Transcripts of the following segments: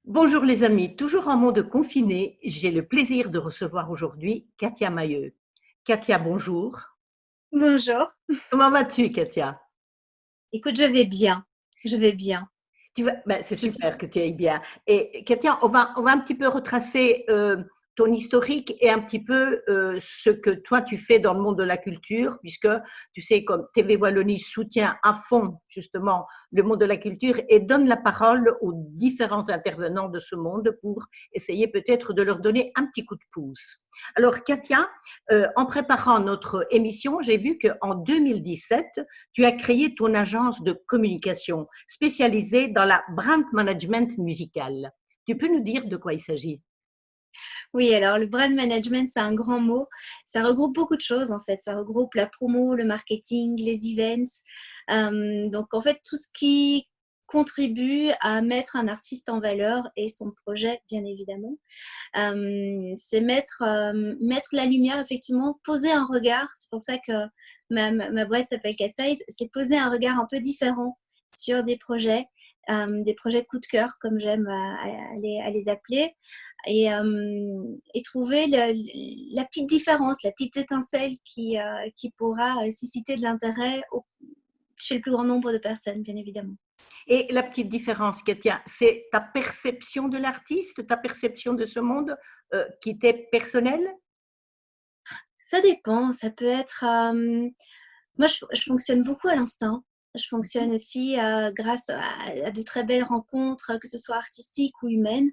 Bonjour les amis, toujours en mode confiné, j'ai le plaisir de recevoir aujourd'hui Katia Mailleux. Katia, bonjour. Bonjour. Comment vas-tu, Katia? Écoute, je vais bien. Je vais bien. C'est Je suis... super que tu ailles bien. Et Katia, on va un petit peu retracer ton historique et un petit peu ce que toi tu fais dans le monde de la culture, puisque tu sais, comme TV Wallonie soutient à fond justement le monde de la culture et donne la parole aux différents intervenants de ce monde pour essayer peut-être de leur donner un petit coup de pouce. Alors Katia, en préparant notre émission, j'ai vu qu'en 2017, tu as créé ton agence de communication spécialisée dans la brand management musical. Tu peux nous dire de quoi il s'agit? Oui, alors le brand management, c'est un grand mot. Ça regroupe beaucoup de choses en fait. Ça regroupe la promo, le marketing, les events. Donc en fait, tout ce qui contribue à mettre un artiste en valeur et son projet, bien évidemment. C'est mettre la lumière, effectivement, poser un regard. C'est pour ça que ma boîte s'appelle Cat Size. C'est poser un regard un peu différent sur des projets coup de cœur, comme j'aime à les appeler, et trouver la petite différence, la petite étincelle qui pourra susciter de l'intérêt chez le plus grand nombre de personnes, bien évidemment. Et la petite différence, Katia, c'est ta perception de l'artiste, ta perception de ce monde qui t'est personnelle? Ça dépend, ça peut être... moi, je fonctionne beaucoup à l'instinct. Je fonctionne aussi grâce à de très belles rencontres, que ce soit artistiques ou humaines.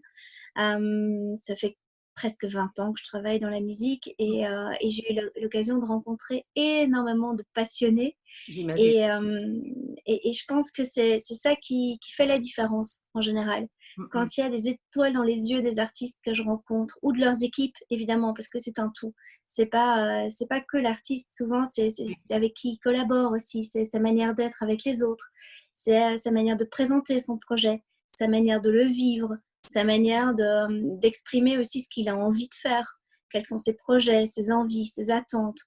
Ça fait presque 20 ans que je travaille dans la musique et j'ai eu l'occasion de rencontrer énormément de passionnés. J'imagine. Et je pense que c'est ça qui fait la différence en général. Mm-mm. Quand il y a des étoiles dans les yeux des artistes que je rencontre ou de leurs équipes, évidemment, parce que c'est un tout. C'est pas que l'artiste, souvent, c'est avec qui il collabore aussi, c'est sa manière d'être avec les autres, c'est sa manière de présenter son projet, sa manière de le vivre, sa manière d'exprimer aussi ce qu'il a envie de faire, quels sont ses projets, ses envies, ses attentes,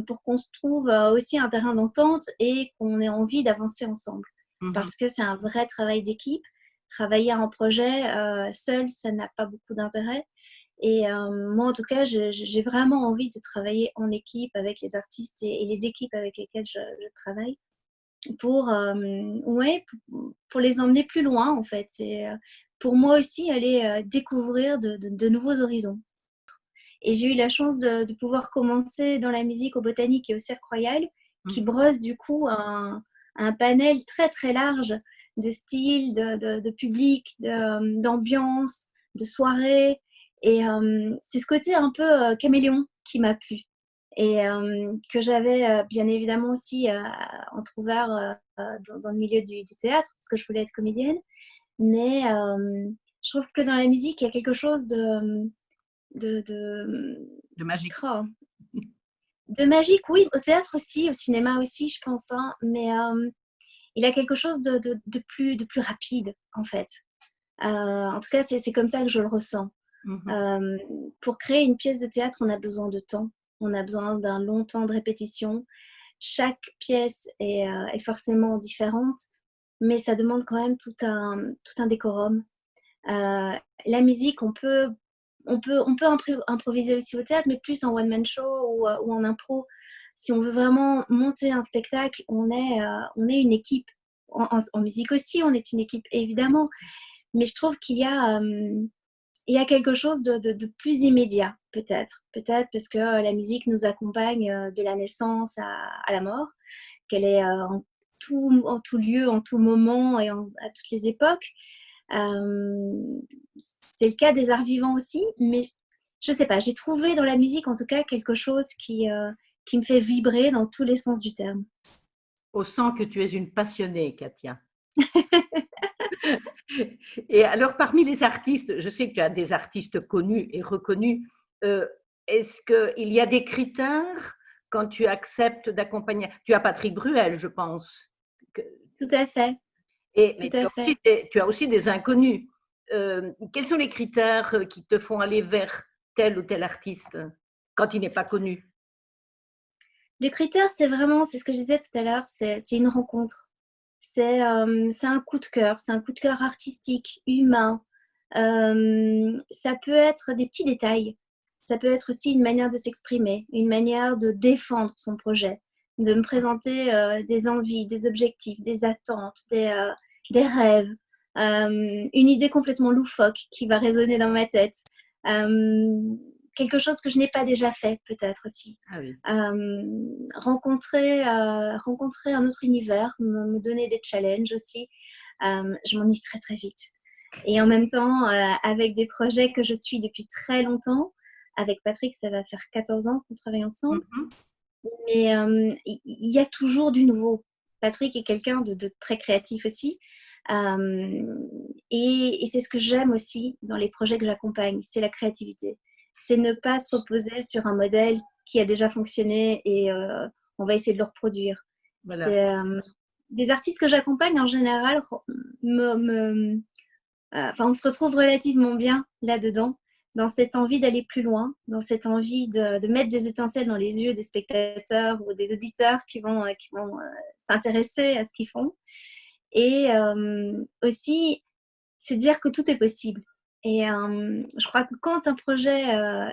pour qu'on se trouve aussi un terrain d'entente et qu'on ait envie d'avancer ensemble. Mhm. Parce que c'est un vrai travail d'équipe. Travailler en projet seul, ça n'a pas beaucoup d'intérêt. Et moi, en tout cas, j'ai vraiment envie de travailler en équipe avec les artistes et les équipes avec lesquelles je travaille pour, ouais, pour les emmener plus loin, en fait. C'est pour moi aussi aller découvrir de nouveaux horizons. Et j'ai eu la chance de pouvoir commencer dans la musique au Botanique et au Cirque Royal, qui Mhm. brosse du coup un panel très très large de styles, de public, d'ambiance, de soirées. Et c'est ce côté un peu caméléon qui m'a plu. Et que j'avais bien évidemment aussi entrouvert dans le milieu du théâtre, parce que je voulais être comédienne. Mais je trouve que dans la musique, il y a quelque chose de, De magique. oh, de magique, oui, au théâtre aussi, au cinéma aussi, je pense, hein, mais il a quelque chose de plus rapide, en fait. En tout cas, c'est comme ça que je le ressens. Mhm. Euh, pour créer une pièce de théâtre, on a besoin de temps, on a besoin d'un long temps de répétition. Chaque pièce est forcément différente, mais ça demande quand même tout un décorum. Euh, la musique, on peut improviser aussi au théâtre, mais plus en one-man show ou en impro. Si on veut vraiment monter un spectacle, on est une équipe. En musique aussi, on est une équipe, évidemment. Mais je trouve il y a quelque chose de plus immédiat, peut-être. Peut-être parce que la musique nous accompagne de la naissance à la mort, qu'elle est en tout lieu, en tout moment et à toutes les époques. Euh, c'est le cas des arts vivants aussi, mais je sais pas, j'ai trouvé dans la musique en tout cas quelque chose qui me fait vibrer dans tous les sens du terme. On sent que tu es une passionnée, Katia. Et alors, parmi les artistes, je sais que tu as des artistes connus et reconnus. euh, Est-ce qu'il y a des critères quand tu acceptes d'accompagner? Tu as Patrick Bruel, je pense. Que- Tout à fait, tout Mais à fait. tu as aussi des inconnus. Quels sont les critères qui te font aller vers tel ou tel artiste quand il n'est pas connu? Le critère, c'est vraiment, c'est ce que je disais tout à l'heure, c'est une rencontre. C'est un coup de cœur artistique, humain. Ça peut être des petits détails. Ça peut être aussi une manière de s'exprimer, une manière de défendre son projet, de me présenter des envies, des objectifs, des attentes, des rêves, une idée complètement loufoque qui va résonner dans ma tête, quelque chose que je n'ai pas déjà fait peut-être aussi. Ah oui. Rencontrer un autre univers, me donner des challenges aussi. Je m'ennuie très très vite. Et en même temps, avec des projets que je suis depuis très longtemps, avec Patrick, ça va faire 14 ans qu'on travaille ensemble. Mais il y a toujours du nouveau. Patrick est quelqu'un de très créatif aussi. Et c'est ce que j'aime aussi dans les projets que j'accompagne, c'est la créativité. C'est ne pas se reposer sur un modèle qui a déjà fonctionné et on va essayer de le reproduire. Voilà. C'est, des artistes que j'accompagne en général, on se retrouve relativement bien là-dedans, dans cette envie d'aller plus loin, dans cette envie de mettre des étincelles dans les yeux des spectateurs ou des auditeurs qui vont s'intéresser à ce qu'ils font. Et aussi, c'est dire que tout est possible. Et je crois que quand un projet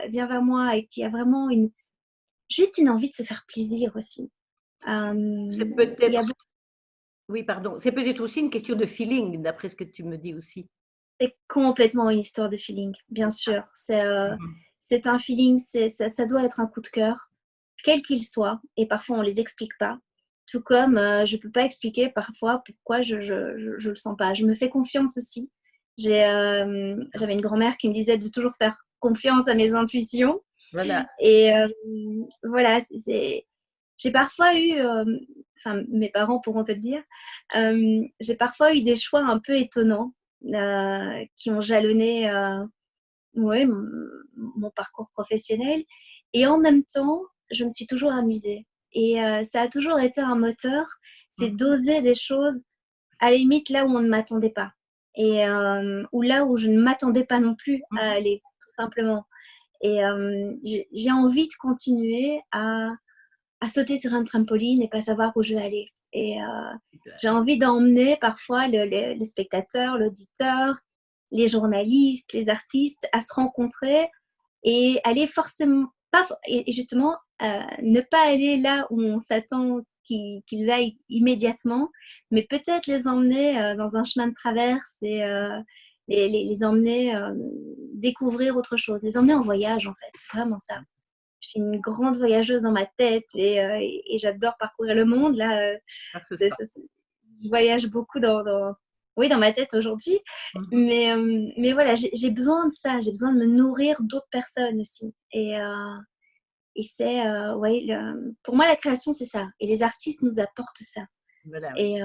vient vers moi et qu'il y a vraiment juste une envie de se faire plaisir aussi. C'est Il y a peut-être, oui, pardon, c'est peut-être aussi une question de feeling, d'après ce que tu me dis aussi. C'est complètement une histoire de feeling, bien sûr. Mhm. C'est un feeling, ça doit être un coup de cœur, quel qu'il soit. Et parfois, on ne les explique pas. Tout comme je ne peux pas expliquer parfois pourquoi je le sens pas. Je me fais confiance aussi. J'avais une grand-mère qui me disait de toujours faire confiance à mes intuitions. Voilà. Et voilà, j'ai parfois eu, enfin mes parents pourront te le dire, j'ai parfois eu des choix un peu étonnants qui ont jalonné ouais, mon parcours professionnel. Et en même temps, je me suis toujours amusée. Et ça a toujours été un moteur, c'est Mhm. d'oser des choses à la limite là où on ne m'attendait pas. Et ou là où je ne m'attendais pas non plus à Mhm. aller, tout simplement. Et j'ai envie de continuer à sauter sur un trampoline et pas savoir où je vais aller. Et j'ai envie d'emmener parfois le spectateur, l'auditeur, les journalistes, les artistes à se rencontrer et aller forcément, pas, et justement, ne pas aller là où on s'attend qu'ils aillent immédiatement, mais peut-être les emmener dans un chemin de traverse et les emmener découvrir autre chose, les emmener en voyage en fait, c'est vraiment ça. Je suis une grande voyageuse dans ma tête et j'adore parcourir le monde. Là, Ah, c'est ça. je voyage beaucoup oui, dans ma tête aujourd'hui. Mhm. Mais voilà, j'ai besoin de ça. J'ai besoin de me nourrir d'autres personnes aussi. Et c'est, ouais, pour moi, la création, c'est ça. Et les artistes nous apportent ça. Voilà, oui. Et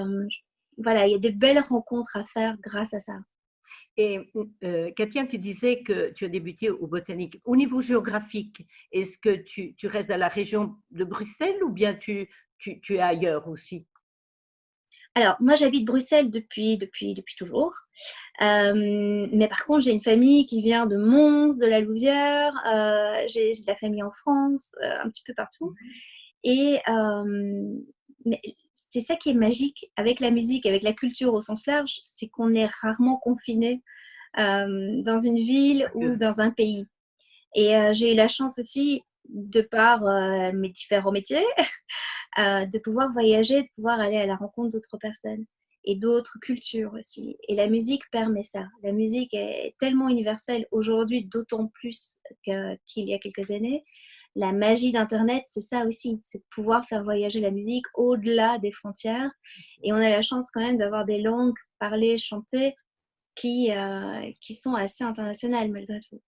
voilà, il y a des belles rencontres à faire grâce à ça. Et Katia, tu disais que tu as débuté au botanique. Au niveau géographique, est-ce que tu restes dans la région de Bruxelles ou bien tu es ailleurs aussi? Alors, moi, j'habite Bruxelles depuis toujours. Mais par contre, j'ai une famille qui vient de Mons, de la Louvière. J'ai de la famille en France, un petit peu partout. Et mais c'est ça qui est magique avec la musique, avec la culture au sens large, c'est qu'on est rarement confiné dans une ville ou dans un pays. Et j'ai eu la chance aussi, de par mes différents métiers, de pouvoir voyager, de pouvoir aller à la rencontre d'autres personnes et d'autres cultures aussi. Et la musique permet ça. La musique est tellement universelle aujourd'hui, d'autant plus qu'il y a quelques années. La magie d'Internet, c'est ça aussi, c'est de pouvoir faire voyager la musique au-delà des frontières. Et on a la chance quand même d'avoir des langues parlées, chantées, qui sont assez internationales malgré tout.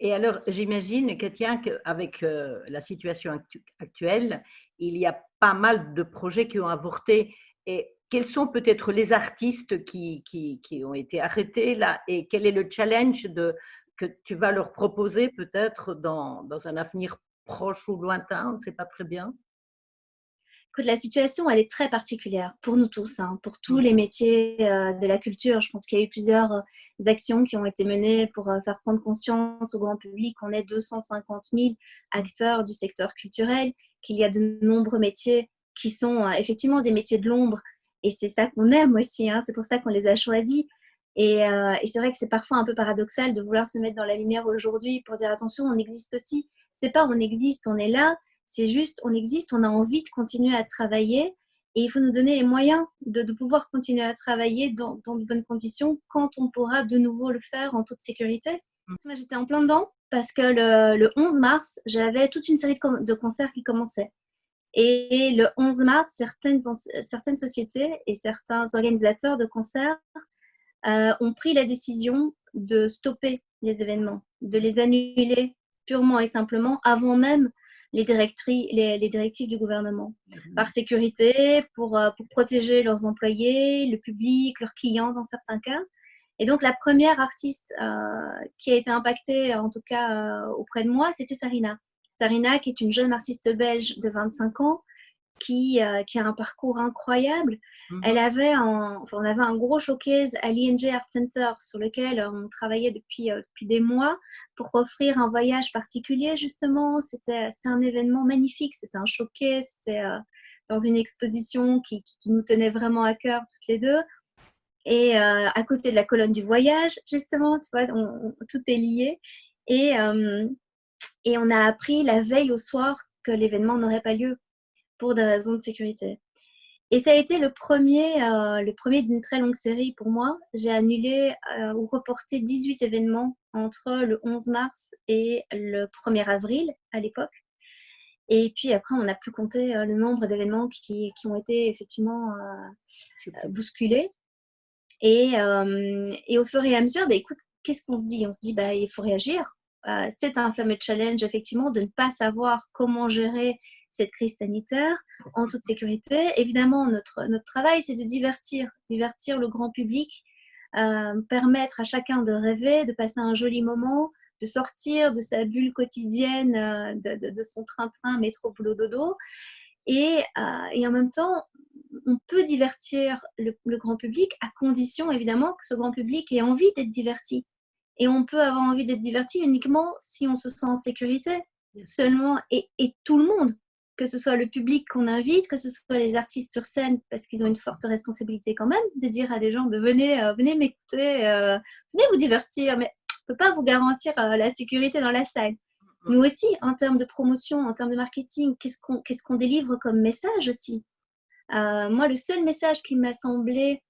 Et alors, j'imagine, Katia, qu'avec la situation actuelle, il y a pas mal de projets qui ont avorté. Et quels sont peut-être les artistes qui ont été arrêtés là? Et quel est le challenge que tu vas leur proposer peut-être dans un avenir proche ou lointain? On ne sait pas très bien. Écoute, la situation, elle est très particulière pour nous tous, hein, pour tous Mm. les métiers de la culture. Je pense qu'il y a eu plusieurs actions qui ont été menées pour faire prendre conscience au grand public qu'on est 250 000 acteurs du secteur culturel, qu'il y a de nombreux métiers qui sont effectivement des métiers de l'ombre. Et c'est ça qu'on aime aussi, hein, c'est pour ça qu'on les a choisis. Et c'est vrai que c'est parfois un peu paradoxal de vouloir se mettre dans la lumière aujourd'hui pour dire attention, on existe aussi. C'est pas on existe, on est là, c'est juste on existe, on a envie de continuer à travailler et il faut nous donner les moyens de pouvoir continuer à travailler dans de bonnes conditions quand on pourra de nouveau le faire en toute sécurité. Moi, j'étais en plein dedans parce que le 11 mars, j'avais toute une série de concerts qui commençaient. Et le 11 mars, certaines sociétés et certains organisateurs de concerts ont pris la décision de stopper les événements, de les annuler purement et simplement avant même les directives du gouvernement. Par sécurité, pour protéger leurs employés, le public, leurs clients dans certains cas. Et donc, la première artiste qui a été impactée, en tout cas auprès de moi, c'était Sarina. Sarina, qui est une jeune artiste belge de 25 ans, qui a un parcours incroyable. On avait un gros showcase à l'ING Art Center sur lequel on travaillait depuis des mois pour offrir un voyage particulier, justement. C'était un événement magnifique, c'était un showcase, c'était dans une exposition qui nous tenait vraiment à cœur toutes les deux. Et à côté de la colonne du voyage, justement, tu vois, tout est lié. Et on a appris la veille au soir que l'événement n'aurait pas lieu pour des raisons de sécurité. Et ça a été le premier d'une très longue série pour moi. J'ai annulé ou reporté 18 événements entre le 11 mars et le 1er avril à l'époque. Et puis après, on n'a plus compté le nombre d'événements qui ont été effectivement bousculés. Et au fur et à mesure, écoute, qu'est-ce qu'on se dit? On se dit, il faut réagir. C'est un fameux challenge, effectivement, de ne pas savoir comment gérer cette crise sanitaire en toute sécurité. Évidemment, notre travail, c'est de divertir le grand public, permettre à chacun de rêver, de passer un joli moment, de sortir de sa bulle quotidienne, de son train-train, métro, boulot, dodo. Et en même temps, on peut divertir le grand public à condition, évidemment, que ce grand public ait envie d'être diverti. Et on peut avoir envie d'être diverti uniquement si on se sent en sécurité. Seulement, et tout le monde, que ce soit le public qu'on invite, que ce soit les artistes sur scène, parce qu'ils ont une forte responsabilité quand même, de dire à des gens, venez m'écouter, venez vous divertir, mais on ne peut pas vous garantir la sécurité dans la salle. Mais aussi, en termes de promotion, en termes de marketing, qu'est-ce qu'on délivre comme message aussi? Moi, le seul message qui m'a semblé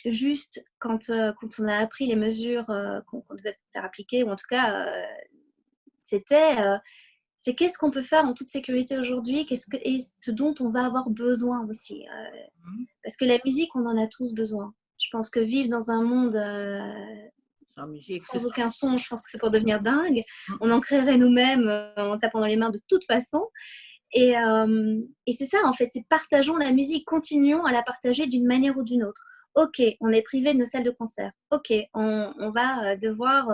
juste quand on a appris les mesures qu'on devait faire appliquer, ou en tout cas, c'est qu'est-ce qu'on peut faire en toute sécurité aujourd'hui, et ce dont on va avoir besoin aussi. Parce que la musique, on en a tous besoin. Je pense que vivre dans un monde sans aucun son, je pense que c'est pour devenir dingue. On en créerait nous-mêmes en tapant dans les mains de toute façon. Et c'est ça, en fait, c'est partageons la musique, continuons à la partager d'une manière ou d'une autre. Ok, on est privé de nos salles de concert. Ok, on va devoir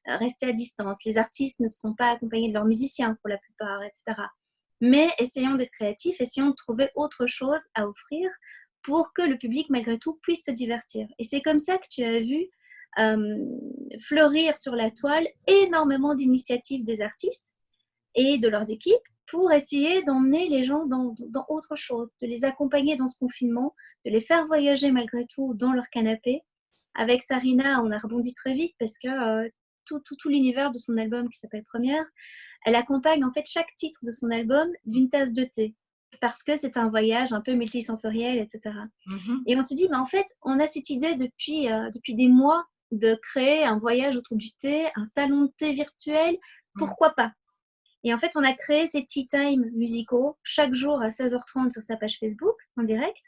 rester à distance. Les artistes ne seront pas accompagnés de leurs musiciens pour la plupart, etc. Mais essayons d'être créatifs, essayons de trouver autre chose à offrir pour que le public, malgré tout, puisse se divertir. Et c'est comme ça que tu as vu fleurir sur la toile énormément d'initiatives des artistes et de leurs équipes pour essayer d'emmener les gens dans autre chose, de les accompagner dans ce confinement, de les faire voyager malgré tout dans leur canapé. Avec Sarina, on a rebondi très vite parce que tout l'univers de son album qui s'appelle Première, elle accompagne en fait chaque titre de son album d'une tasse de thé parce que c'est un voyage un peu multisensoriel, etc. Et on s'est dit, en fait, on a cette idée depuis des mois de créer un voyage autour du thé, un salon de thé virtuel, pourquoi pas? Et en fait, on a créé ces tea time musicaux chaque jour à 16h30 sur sa page Facebook en direct.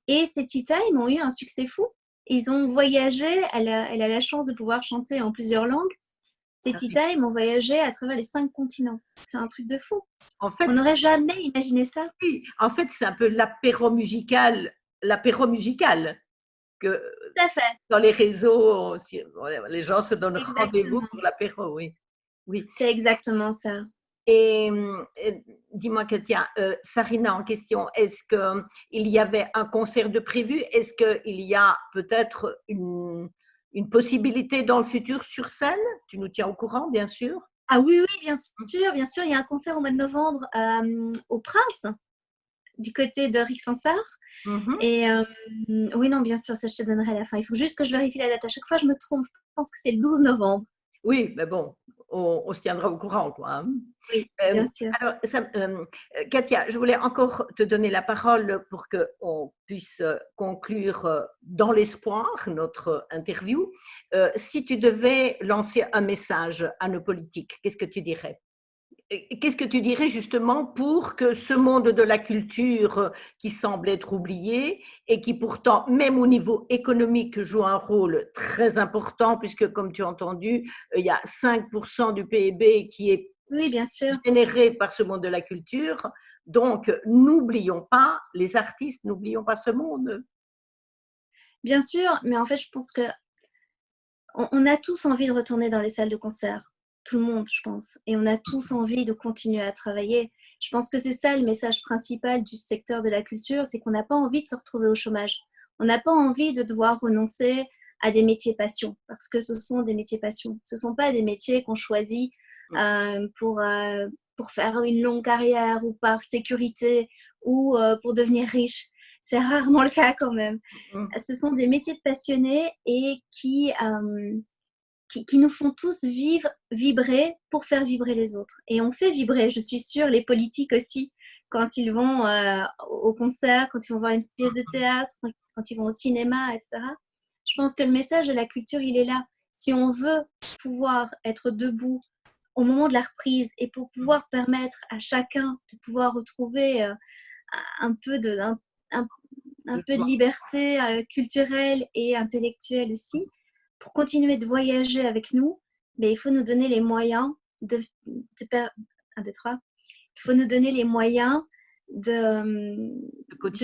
Et ces tea time ont eu un succès fou. Ils ont voyagé, elle a la chance de pouvoir chanter en plusieurs langues. Ces tea time ont voyagé à travers les 5 continents. C'est un truc de fou. En fait, on n'aurait jamais imaginé ça. Oui, en fait, c'est un peu l'apéro musical que tout à fait. Dans les réseaux, les gens se donnent rendez-vous pour l'apéro, oui. C'est exactement ça. Et dis-moi, Katia, Sarina en question, est-ce qu'il y avait un concert de prévu? Est-ce qu'il y a peut-être une possibilité dans le futur sur scène? Tu nous tiens au courant, bien sûr. Ah oui, bien sûr. Il y a un concert au mois de novembre au Prince du côté de Rixensart. Mhm. Et oui, non, bien sûr, ça je te donnerai à la fin. Il faut juste que je vérifie la date. À chaque fois, je me trompe. Je pense que c'est le 12 novembre. Oui, mais bon, on se tiendra au courant, quoi. Hein. Oui, bien sûr. Alors, Katia, je voulais encore te donner la parole pour qu'on puisse conclure dans l'espoir notre interview. Si tu devais lancer un message à nos politiques, qu'est-ce que tu dirais? Qu'est-ce que tu dirais justement pour que ce monde de la culture qui semble être oublié et qui pourtant, même au niveau économique, joue un rôle très important puisque, comme tu as entendu, il y a 5% du PIB qui est Oui, bien sûr. généré par ce monde de la culture. Donc, n'oublions pas les artistes, n'oublions pas ce monde. Bien sûr, mais en fait, je pense que on a tous envie de retourner dans les salles de concert. Tout le monde, je pense. Et on a tous envie de continuer à travailler. Je pense que c'est ça le message principal du secteur de la culture, c'est qu'on n'a pas envie de se retrouver au chômage. On n'a pas envie de devoir renoncer à des métiers passion, parce que ce sont des métiers passion. Ce ne sont pas des métiers qu'on choisit pour faire une longue carrière ou par sécurité ou pour devenir riche. C'est rarement le cas quand même. Ce sont des métiers de passionnés et qui nous font tous vibrer pour faire vibrer les autres. Et on fait vibrer, je suis sûre, les politiques aussi, quand ils vont au concert, quand ils vont voir une pièce de théâtre, quand ils vont au cinéma, etc. Je pense que le message de la culture, il est là. Si on veut pouvoir être debout au moment de la reprise et pour pouvoir permettre à chacun de pouvoir retrouver un peu de, un peu de liberté culturelle et intellectuelle aussi, pour continuer de voyager avec nous, mais il faut nous donner les moyens un, deux, trois. Il faut nous donner les moyens de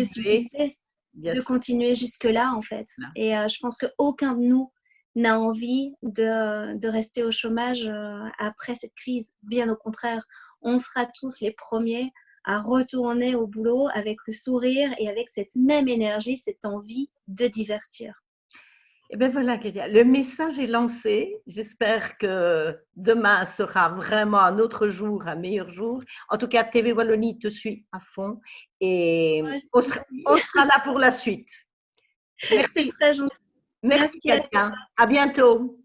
subsister, de continuer jusque-là, en fait. Et je pense qu'aucun de nous n'a envie de rester au chômage après cette crise. Bien au contraire, on sera tous les premiers à retourner au boulot avec le sourire et avec cette même énergie, cette envie de divertir. Et bien voilà, Katia, le message est lancé. J'espère que demain sera vraiment un autre jour, un meilleur jour. En tout cas, TV Wallonie te suit à fond et on sera là pour la suite. C'est Merci. très gentil. Merci, Katia. À bientôt.